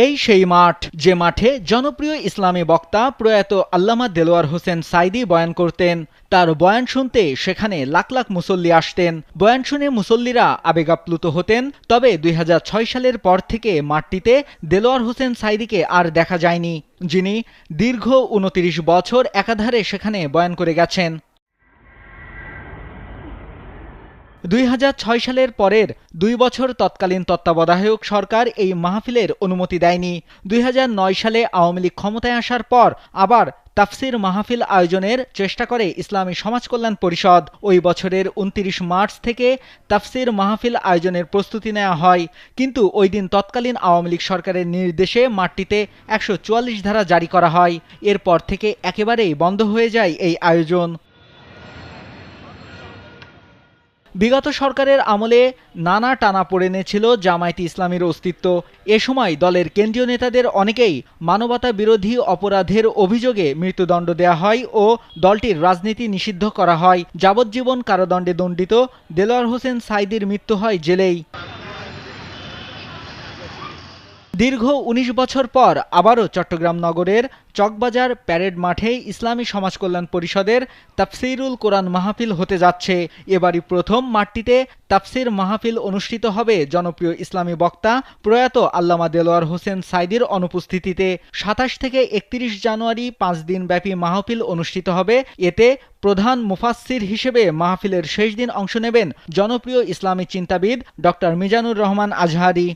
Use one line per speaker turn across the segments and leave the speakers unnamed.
এই সেই মাঠ, যে মাঠে জনপ্রিয় ইসলামী বক্তা প্রয়াত আল্লামা দেলোয়ার হোসেন সাঈদী বয়ান করতেন। তার বয়ান শুনতে সেখানে লাখ লাখ মুসল্লি আসতেন। বয়ান শুনে মুসল্লিরা আবেগাপ্লুত হতেন। তবে ২০০৬ সালের পর থেকে মাঠটিতে দেলোয়ার হোসেন সাঈদীকে আর দেখা যায়নি, যিনি দীর্ঘ ২৯ বছর একাধারে সেখানে বয়ান করে গেছেন। ২০০৬ সালের পরের ২ বছর তৎকালীন তত্ত্বাবধায়ক সরকার এই মাহফিলের অনুমতি দেয়নি। ২০০৯ সালে আওয়ামী লীগ ক্ষমতায় আসার পর আবার তাফসির মাহফিল আয়োজনের চেষ্টা করে ইসলামী সমাজ কল্যাণ পরিষদ। ওই বছরের ২৯ মার্চ থেকে তাফসির মাহফিল আয়োজনের প্রস্তুতি নেওয়া হয়, কিন্তু ওই দিন তৎকালীন আওয়ামী লীগ সরকারের নির্দেশে মাঠটিতে ১৪৪ ধারা জারি করা হয়। এরপর থেকে একেবারেই বন্ধ হয়ে যায় এই আয়োজন। বিগত সরকারের আমলে নানা টানাপোড়েনে ছিল জামায়াতে ইসলামীর অস্তিত্ব। এ সময় দলের কেন্দ্রীয় নেতাদের অনেকেই মানবতা বিরোধী অপরাধের অভিযোগে মৃত্যুদণ্ড দেওয়া হয় ও দলটির রাজনীতি নিষিদ্ধ করা হয়। যাবজ্জীবন কারাদণ্ডে দণ্ডিত দেলোয়ার হোসেন সাঈদীর মৃত্যু হয় জেলেই। দীর্ঘ ১৯ বছর পর আবারও চট্টগ্রাম নগরের চকবাজার প্যারেড মাঠে ইসলামী সমাজ কল্যাণ পরিষদের তাফসিরুল কোরআন মাহফিল হতে যাচ্ছে। এবারই প্রথম মাঠটিতে তাফসির মাহফিল অনুষ্ঠিত হবে জনপ্রিয় ইসলামী বক্তা প্রয়াত আল্লামা দেলোয়ার হোসেন সাঈদীর অনুপস্থিতিতে। ২৭ থেকে ৩১ জানুয়ারি ৫ দিনব্যাপী মাহফিল অনুষ্ঠিত হবে। এতে প্রধান মুফাসসির হিসেবে মাহফিলের শেষ দিন অংশ নেবেন জনপ্রিয় ইসলামী চিন্তাবিদ ডক্টর মিজানুর রহমান আজহারী।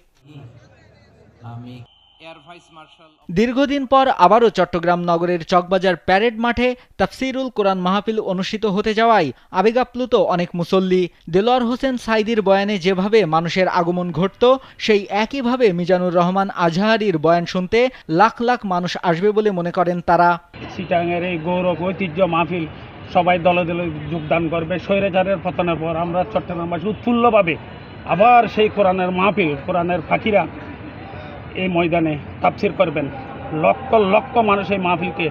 দীর্ঘদিন পর আবারও চট্টগ্রাম নগরের চকবাজার প্যারেড মাঠে তাফসিরুল কোরআন মাহফিল অনুষ্ঠিত হতে যাওয়ায় আবেগাপ্লুত অনেক মুসল্লি। দেলোয়ার হোসেন সাঈদীর বয়ানে যেভাবে মানুষের আগমন ঘটত, সেই একইভাবে মিজানুর রহমান আজহারীর বয়ান শুনতে লাখ লাখ মানুষ আসবে বলে মনে করেন তারা।
চিটাঙের এই গৌরব ঐতিহ্য মাহফিল সবাই দলে দলে যোগদান করবে। স্বৈরাচারের পতনের পর আমরা চট্টগ্রামবাসী উৎফুল্লভাবে আবার সেই কোরআনের মাহফিল, কোরআনের ফাকিরা এই ময়দানে তাফসির করবেন। লক্ষ লক্ষ মানুষ এই মাহফিলকে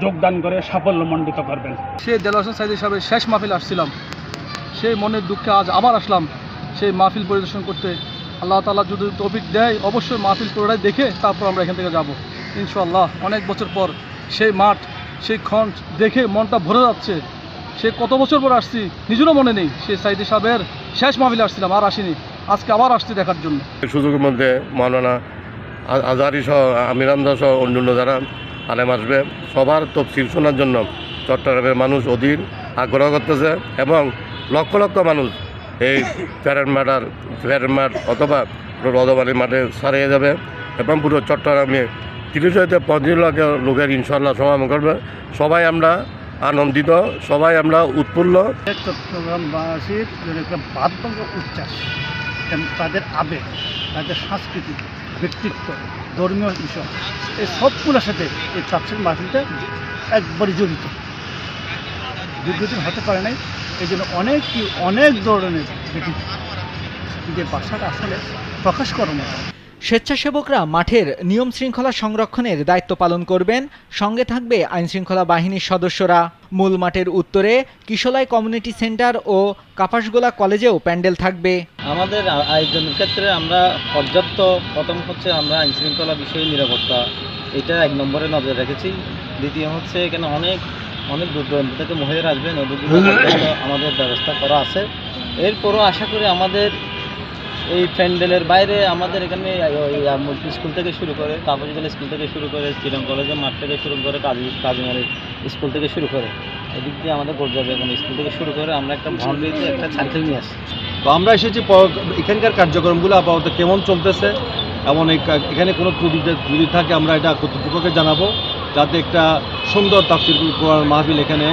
যোগদান করে সাফল্যমণ্ডিত করবেন।
সেই দেলোয়ার হোসেন সাঈদী সাহেবের শেষ মাহফিল আসছিলাম, সেই মনের দুঃখে আজ আবার আসলাম সেই মাহফিল পরিদর্শন করতে। আল্লাহ তাআলা যদি তৌফিক দেয় অবশ্যই মাহফিল পুরোটাই দেখে তারপর আমরা এখান থেকে যাব ইনশাআল্লাহ। অনেক বছর পর সেই মাঠ, সেই খঞ্চ দেখে মনটা ভরে যাচ্ছে। সে কত বছর পর আসছি নিজেরও মনে নেই। সেই সাঈদী সাহেবের শেষ মাহফিলে আসছিলাম, আর আসিনি, আজকে আবার আসছি দেখার জন্য।
সুযোগের মধ্যে মাওলানা আজহারী সহ আমির হামজা সহ অন্যান্য যারা আলেম আসবে, সবার তফসির শোনার জন্য চট্টগ্রামের মানুষ অধীর আগ্রহ করতেছে এবং লক্ষ লক্ষ মানুষ এই প্যারেড মাঠ অথবা রদবাড়ি মাঠে ছাড়িয়ে যাবে এবং পুরো চট্টগ্রামে ৩০ হইতে ৩৫ লাখ লোকের ইনশাআল্লাহ সমাগম করবে। সবাই আমরা আনন্দিত, সবাই আমরা উৎফুল্ল।
চট্টগ্রামবাসীর একটা বাদভঙ্গ উচ্ছ্বাস, তাদের আবেগ, তাদের সংস্কৃতি, ব্যক্তিত্ব, ধর্মীয় বিষয়, এই সবগুলোর সাথে এই তাফসির মাহফিলটা একবারই জড়িত। দীর্ঘদিন হতে পারে নাই, এই জন্য অনেক ধরনের ব্যক্তিত্ব, যে ভাষাটা আসলে প্রকাশ করার মতো।
স্বেচ্ছাসেবকরা মাঠের নিয়ম শৃঙ্খলা সংরক্ষণের দায়িত্ব পালন করবেন। সঙ্গে থাকবে আইনশৃঙ্খলা বাহিনীর সদস্যরা। মূল মাঠের উত্তরে কিশোলাই কমিউনিটি সেন্টার ও কাপাসগোলা কলেজেও প্যান্ডেল থাকবে।
আমাদের আয়োজনের ক্ষেত্রে আমরা পর্যাপ্ত, প্রথম হচ্ছে আমরা আইনশৃঙ্খলা বিষয়ে নিরাপত্তা, এটা ১ নম্বরে নজর রেখেছি। দ্বিতীয় হচ্ছে এখানে অনেক দূর দূরান্ত থেকে মহিলারা আসবেন, আমাদের ব্যবস্থা করা আছে। এরপরও আশা করি আমাদের এই প্যান্ডেলের বাইরে আমাদের এখানে স্কুল থেকে শুরু করে, কাপাসগোলা স্কুল থেকে শুরু করে, চিটাং কলেজের মাঠ থেকে শুরু করে, কাজীমারি স্কুল থেকে শুরু করে, এদিক দিয়ে আমাদের পর্যবেক্ষণ স্কুল থেকে শুরু করে আমরা একটা বাউন্ডারিতে একটা সার্কেল নিয়ে আসি।
তো আমরা এসেছি এখানকার কার্যক্রমগুলো আপাতত কেমন চলতেছে এবং এখানে কোনো ত্রুটি যদি থাকে আমরা এটা কর্তৃপক্ষকে জানাবো, যাতে একটা সুন্দর তাফসির কোরআন মাহফিল এখানে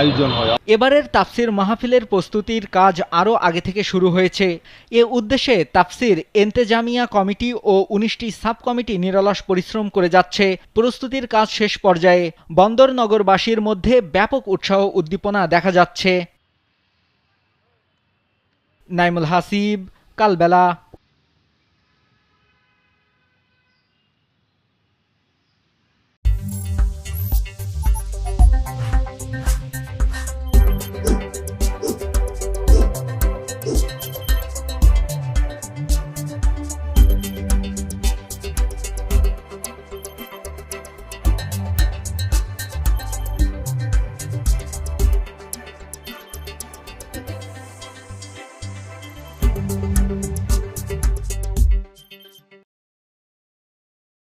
আয়োজন হয়।
এবারের তাফসির মাহফিলের প্রস্তুতির কাজ আরও আগে থেকে শুরু হয়েছে। এ উদ্দেশ্যে তাফসির এন্তেজামিয়া কমিটি ও ১৯টি সাব কমিটি নিরলস পরিশ্রম করে যাচ্ছে। প্রস্তুতির কাজ শেষ পর্যায়ে। বন্দর নগরবাসীর মধ্যে ব্যাপক উৎসাহ উদ্দীপনা দেখা যাচ্ছে। নাইমুল হাসিব, কালবেলা।